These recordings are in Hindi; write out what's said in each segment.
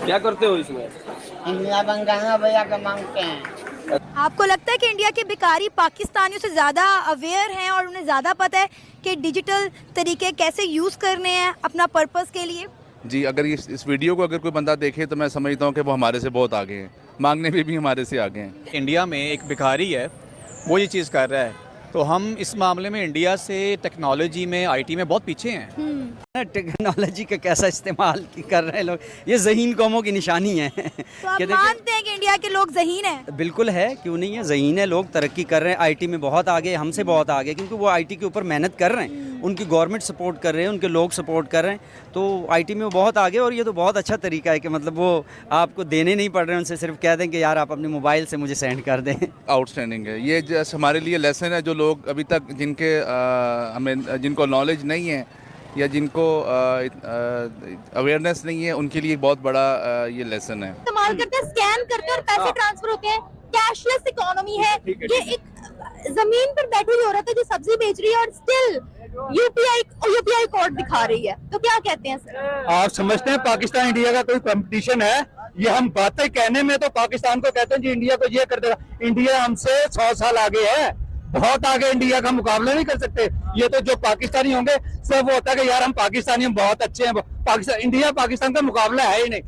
क्या करते हो इसमें? इंडिया बन गया भैया का मांगते हैं। आपको लगता है कि इंडिया के भिखारी पाकिस्तानियों से ज़्यादा अवेयर हैं और उन्हें ज़्यादा पता है कि डिजिटल तरीके कैसे यूज़ करने हैं अपना पर्पस के लिए? जी, अगर इस वीडियो को अगर कोई बंदा देखे तो मैं समझता हूँ कि वो हमारे से बहुत आगे हैं, मांगने में भी हमारे से आगे हैं। इंडिया में एक भिखारी है, वो ये चीज़ कर रहा है, तो हम इस मामले में इंडिया से टेक्नोलॉजी में, आईटी में बहुत पीछे हैं। टेक्नोलॉजी का कैसा इस्तेमाल कर रहे हैं लोग, ये ज़हीन कौमों की निशानी है। तो आप मानते हैं कि इंडिया के लोग ज़हीन हैं? बिल्कुल है, क्यों नहीं है, ज़हीन है, लोग तरक्की कर रहे हैं, आईटी में बहुत आगे, हमसे बहुत आगे, क्योंकि वो आईटी के ऊपर मेहनत कर रहे हैं, उनकी गवर्नमेंट सपोर्ट कर रहे हैं, उनके लोग सपोर्ट कर रहे हैं, तो आईटी में वो बहुत आगे। और ये तो बहुत अच्छा तरीका है कि मतलब वो आपको देने नहीं पड़ रहे हैं, उनसे सिर्फ कह दें कि यार आप अपने मोबाइल से मुझे सेंड कर दें। आउटस्टैंडिंग है ये, जस्ट हमारे लिए लेसन है। जो लोग अभी तक हमें जिनको नॉलेज नहीं है या जिनको अवेयरनेस नहीं है, उनके लिए बहुत बड़ा ये लेसन है। इस्तेमाल करते हैं, स्कैन करते हैं और पैसे ट्रांसफर होते हैं। कैशलेस इकोनॉमी है। ये एक जमीन पर बैठी हुई औरत है जो सब्जी बेच रही है और स्टिल यूपीआई कोड दिखा रही है, तो क्या कहते हैं सर? आप समझते हैं पाकिस्तान इंडिया का कोई कंपटीशन है? ये हम बातें कहने में तो पाकिस्तान को कहते हैं जी इंडिया को ये कर देगा। इंडिया हमसे 100 साल आगे है, बहुत आगे। इंडिया का मुकाबला नहीं कर सकते। ये तो जो पाकिस्तानी होंगे सब वो होता है कि यार हम पाकिस्तानी, हम बहुत अच्छे हैं। पाकिस्तान, इंडिया पाकिस्तान का मुकाबला है ही नहीं।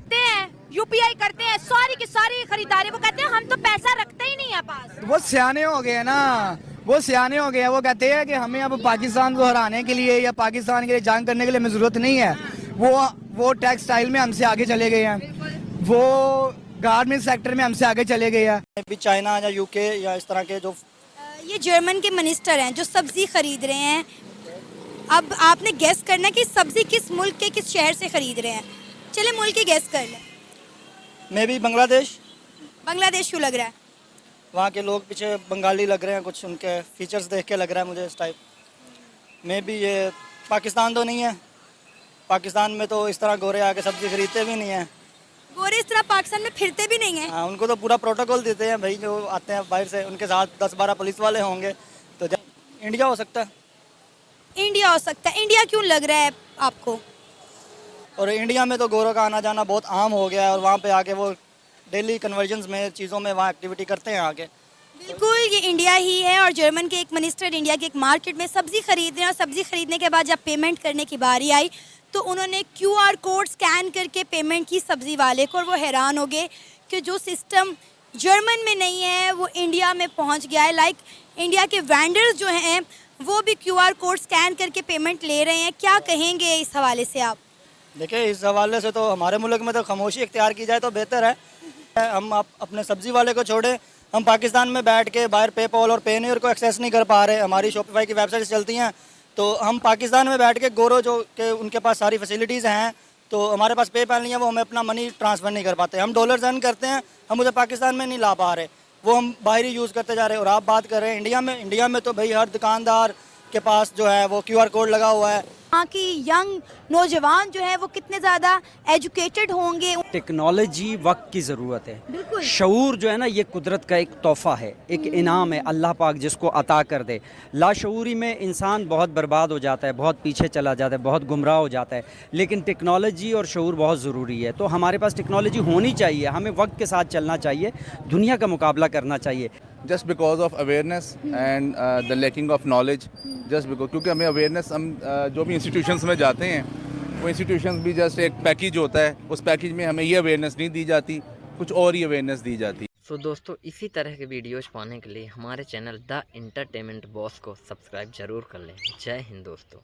यूपीआई करते हैं, सारी की सारी खरीदारी, वो कहते हैं हम तो पैसा रखते ही नहीं है पास। वो सियाने हो गए ना, वो सियाने हो गए। वो कहते हैं कि हमें अब पाकिस्तान को हराने के लिए या पाकिस्तान के लिए जंग करने के लिए हमें जरूरत नहीं है। वो टेक्सटाइल में हमसे आगे चले गए हैं, वो गारमेंट सेक्टर में हमसे आगे चले गए हैं। अभी चाइना या यूके या इस तरह के जो ये जर्मन के मिनिस्टर हैं जो सब्जी खरीद रहे हैं। अब आपने गेस करना है कि सब्जी किस मुल्क के किस शहर से खरीद रहे हैं। चले मुल्क की गेस कर लें। मे भी बांग्लादेश। बांग्लादेश क्यों लग रहा है? वहाँ के लोग पीछे बंगाली लग रहे हैं, कुछ उनके फीचर्स देख के लग रहा है मुझे इस टाइप। मे भी ये पाकिस्तान तो नहीं है, पाकिस्तान में तो इस तरह गोरे आके सब्जी खरीदते भी नहीं हैं। गोरे इस तरह पाकिस्तान में फिरते भी नहीं हैं। हाँ, उनको तो पूरा प्रोटोकॉल देते हैं भाई, जो आते हैं बाहर से उनके साथ 10-12 पुलिस वाले होंगे। तो इंडिया हो सकता है। इंडिया हो सकता है। इंडिया क्यों लग रहा है आपको? और इंडिया में तो गोरों का आना जाना बहुत आम हो गया है, और वहाँ पे आके वो डेली कन्वर्जन्स में चीज़ों में वहाँ एक्टिविटी करते हैं आके। बिल्कुल, ये इंडिया ही है। और जर्मन के एक मिनिस्टर इंडिया की एक मार्केट में सब्जी खरीद रहे हैं, और सब्जी खरीदने के बाद जब पेमेंट करने की बारी आई तो उन्होंने QR कोड स्कैन करके पेमेंट की सब्जी वाले को, और वो हैरान हो गए कि जो सिस्टम जर्मन में नहीं है वो इंडिया में पहुंच गया है। लाइक इंडिया के वेंडर्स जो हैं वो भी QR कोड स्कैन करके पेमेंट ले रहे हैं। क्या कहेंगे इस हवाले से आप? देखिए, इस हवाले से तो हमारे मुल्क में तो खामोशी इख्तियार की जाए तो बेहतर है। हम अपने सब्जी वाले को छोड़े, हम पाकिस्तान में बैठ के बाहर पेपॉल और पेनीर को एक्सेस नहीं कर पा रहे। हमारी शॉपिफाई की वेबसाइट चलती हैं, तो हम पाकिस्तान में बैठ के गोरो जो के उनके पास सारी फैसिलिटीज़ हैं, तो हमारे पास पेपैल नहीं है, वो हमें अपना मनी ट्रांसफ़र नहीं कर पाते। हम डॉलर्स अर्न करते हैं, हम उसे पाकिस्तान में नहीं ला पा रहे, वो हम बाहर ही यूज़ करते जा रहे हैं। और आप बात कर रहे हैं इंडिया में तो भाई हर दुकानदार के पास जो है वो QR कोड लगा हुआ है। यहाँ की यंग नौजवान जो है वो कितने ज़्यादा एजुकेटेड होंगे। टेक्नोलॉजी वक्त की ज़रूरत है। बिल्कुल। शऊर जो है ना, ये कुदरत का एक तोहफ़ा है, एक इनाम है, अल्लाह पाक जिसको अता कर दे। लाशऊरी में इंसान बहुत बर्बाद हो जाता है, बहुत पीछे चला जाता है, बहुत गुमराह हो जाता है। लेकिन टेक्नोलॉजी और शऊर बहुत ज़रूरी है। तो हमारे पास टेक्नोलॉजी होनी चाहिए, हमें वक्त के साथ चलना चाहिए, दुनिया का मुकाबला करना चाहिए। Just because of awareness and the lacking of knowledge, just because, क्योंकि हमें अवेयरनेस, हम जो भी इंस्टीट्यूशंस में जाते हैं वो इंस्टीट्यूशंस भी जस्ट एक पैकेज होता है, उस पैकेज में हमें ये अवेयरनेस नहीं दी जाती, कुछ और ही अवेयरनेस दी जाती। सो दोस्तों, इसी तरह के वीडियोज पाने के लिए हमारे चैनल द एंटरटेनमेंट बॉस को सब्सक्राइब जरूर कर लें। जय हिंद दोस्तों।